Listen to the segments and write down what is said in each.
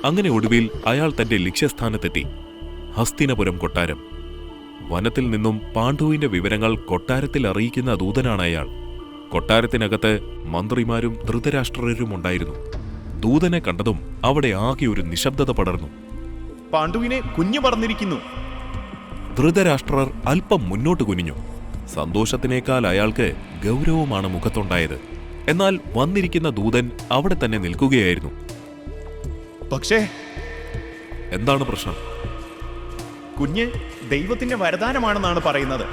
അങ്ങനെ ഒടുവിൽ അയാൾ തന്റെ ലക്ഷ്യസ്ഥാനത്തെത്തി. ഹസ്തിനപുരം കൊട്ടാരം. വനത്തിൽ നിന്നും പാണ്ഡുവിന്റെ വിവരങ്ങൾ കൊട്ടാരത്തിൽ അറിയിക്കുന്ന ദൂതനാണ് അയാൾ. കൊട്ടാരത്തിനകത്ത് മന്ത്രിമാരും ധൃതരാഷ്ട്രരും ഉണ്ടായിരുന്നു. ദൂതനെ കണ്ടതും അവിടെ ആകെ ഒരു നിശബ്ദത പടർന്നു. പാണ്ഡുവിനെ കുഞ്ഞു പറന്നിരിക്കുന്നു. ധൃതരാഷ്ട്രർ അല്പം മുന്നോട്ട് കുനിഞ്ഞു. സന്തോഷത്തിനേക്കാൾ അയാൾക്ക് ഗൗരവമാണ് മുഖത്തുണ്ടായത്. എന്നാൽ വന്നിരിക്കുന്ന ദൂതൻ അവിടെ തന്നെ നിൽക്കുകയായിരുന്നു. പക്ഷേ എന്താണ് പ്രശ്നം? കുഞ്ഞ് ദൈവത്തിന്റെ വരദാനമാണെന്നാണ് പറയുന്നത്.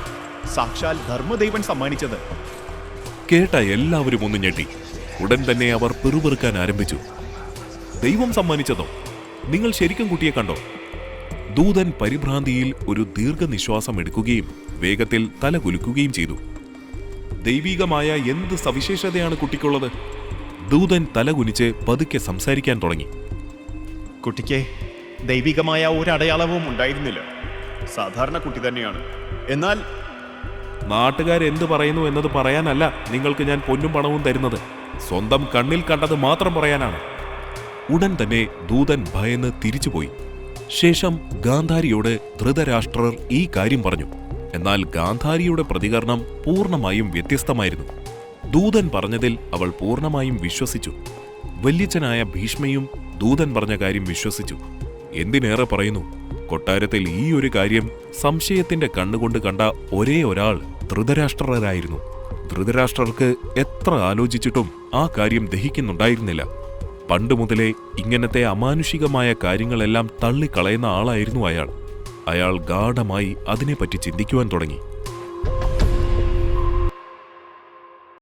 സാക്ഷാൽ ധർമ്മദൈവൻ സമ്മാനിച്ചത്. കേട്ട എല്ലാവരും ഒന്ന് ഞെട്ടി. ഉടൻ തന്നെ അവർ പിറുപിറുക്കാൻ ആരംഭിച്ചു. ദൈവം സമ്മാനിച്ചതോ? നിങ്ങൾ ശരിക്കും കുട്ടിയെ കണ്ടോ? ദൂതൻ പരിഭ്രാന്തിയിൽ ഒരു ദീർഘനിശ്വാസം എടുക്കുകയും വേഗത്തിൽ തല കുലുക്കുകയും ചെയ്തു. ദൈവികമായ എന്ത് സവിശേഷതയാണ് കുട്ടിക്കുള്ളത്? ദൂതൻ തലകുനിച്ച് പതുക്കെ സംസാരിക്കാൻ തുടങ്ങി. കുട്ടിക്ക് ദൈവികമായ ഒരടയാളവും ഉണ്ടായിരുന്നില്ല. സാധാരണ കുട്ടി തന്നെയാണ്. എന്നാൽ നാട്ടുകാരെന്ത് പറയുന്നു എന്നത് പറയാനല്ല നിങ്ങൾക്ക് ഞാൻ പൊന്നും പണവും തരുന്നത്. സ്വന്തം കണ്ണിൽ കണ്ടത് മാത്രം പറയാനാണ്. ഉടൻ തന്നെ ദൂതൻ ഭയന്ന് തിരിച്ചുപോയി. ശേഷം ഗാന്ധാരിയോട് ധൃതരാഷ്ട്രർ ഈ കാര്യം പറഞ്ഞു. എന്നാൽ ഗാന്ധാരിയുടെ പ്രതികരണം പൂർണ്ണമായും വ്യത്യസ്തമായിരുന്നു. ദൂതൻ പറഞ്ഞതിൽ അവൾ പൂർണ്ണമായും വിശ്വസിച്ചു. വല്യച്ഛനായ ഭീഷ്മയും ദൂതൻ പറഞ്ഞ കാര്യം വിശ്വസിച്ചു. എന്തിനേറെ പറയുന്നു, കൊട്ടാരത്തിൽ ഈ ഒരു കാര്യം സംശയത്തിന്റെ കണ്ണുകൊണ്ട് കണ്ട ഒരേ ഒരാൾ ധൃതരാഷ്ട്രരായിരുന്നു. ധൃതരാഷ്ട്രർക്ക് എത്ര ആലോചിച്ചിട്ടും ആ കാര്യം ദഹിക്കുന്നുണ്ടായിരുന്നില്ല. പണ്ടുമുതലേ ഇങ്ങനത്തെ അമാനുഷികമായ കാര്യങ്ങളെല്ലാം തള്ളിക്കളയുന്ന ആളായിരുന്നു അയാൾ. അയാൾ ഗാഢമായി അതിനെപ്പറ്റി ചിന്തിക്കുവാൻ തുടങ്ങി.